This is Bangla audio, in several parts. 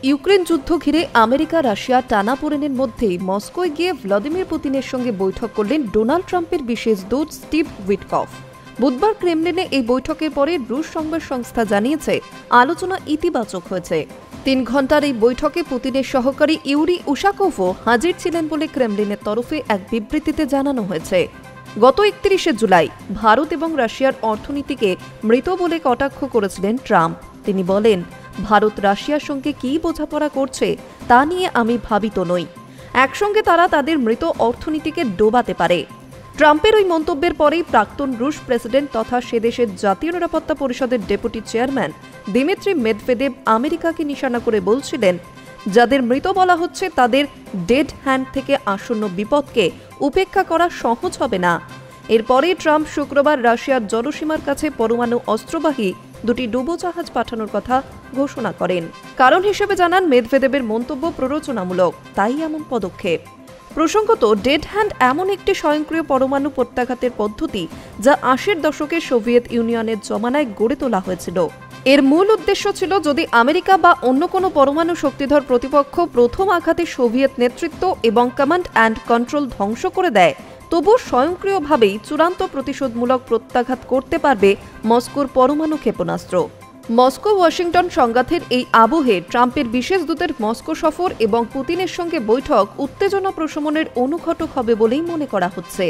ইউক্রেন যুদ্ধ ঘিরে আমেরিকা রাশিয়া টানাপোড়েনের মধ্যেই মস্কোয় গিয়ে ভ্লাদিমির পুতিনের সঙ্গে বৈঠক করলেন ডোনাল্ড ট্রাম্পের বিশেষ দূত স্টিভ উইটকফ। বুধবার ক্রেমলিনে এই বৈঠকের পরে রুশ সংবাদ সংস্থা জানিয়েছে আলোচনা ইতিবাচক হয়েছে। 3 ঘণ্টার এই বৈঠকে পুতিনের সহকারী ইউরি উশাকোভও হাজির ছিলেন বলে ক্রেমলিনের তরফে এক বিবৃতিতে জানানো হয়েছে। গত 31শে জুলাই ভারত এবং রাশিয়ার অর্থনীতিকে মৃত বলে কটাক্ষ করেছিলেন ট্রাম্প। তিনি বলেন, ভারত রাশিয়ার সঙ্গে কী বোঝাপড়া করছে তা নিয়ে আমি ভাবিত নই। একসঙ্গে তারা তাদের মৃত অর্থনীতিকে ডোবাতে পারে। ট্রাম্পের ওই মন্তব্যের পরেই প্রাক্তন রুশ প্রেসিডেন্ট তথা সে দেশের জাতীয় নিরাপত্তা পরিষদের ডেপুটি চেয়ারম্যান দিমিত্রি মেদভেদেভ আমেরিকাকে নিশানা করে বলছিলেন, যাদের মৃত বলা হচ্ছে তাদের ডেড হ্যান্ড থেকে আসন্ন বিপদকে উপেক্ষা করা সহজ হবে না। এরপরে ট্রাম্প শুক্রবার রাশিয়ার জলসীমার কাছে পরমাণু অস্ত্রবাহী 2টি ডুবোজাহাজ পাঠানোর কথা ঘোষণা করেন। কারণ হিসেবে জানান, মেদভেদেবের মন্তব্য প্ররোচনামূলক, তাই এমন পদক্ষেপ। প্রসঙ্গত, ডেড হ্যান্ড এমন একটি স্বয়ংক্রিয় পরমাণু প্রত্যাঘাতের পদ্ধতি যা 80-এর দশকে সোভিয়েত ইউনিয়নের জমানায় গড়ে তোলা হয়েছিল। এর মূল উদ্দেশ্য ছিল, যদি আমেরিকা বা অন্য কোনো পরমাণু শক্তিধর প্রতিপক্ষ প্রথম আঘাতে সোভিয়েত নেতৃত্ব এবং কমান্ড অ্যান্ড কন্ট্রোল ধ্বংস করে দেয়, তবু স্বয়ংক্রিয়ভাবেই চূড়ান্ত প্রতিশোধমূলক প্রত্যাঘাত করতে পারবে মস্কোর পরমাণু ক্ষেপণাস্ত্র। মস্কো ওয়াশিংটন সংঘাতের এই আবহে ট্রাম্পের বিশেষ দূতের মস্কো সফর এবং পুতিনের সঙ্গে বৈঠক উত্তেজনা প্রশমনের অনুঘটক হবে বলেই মনে করা হচ্ছে।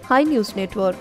Hi news network.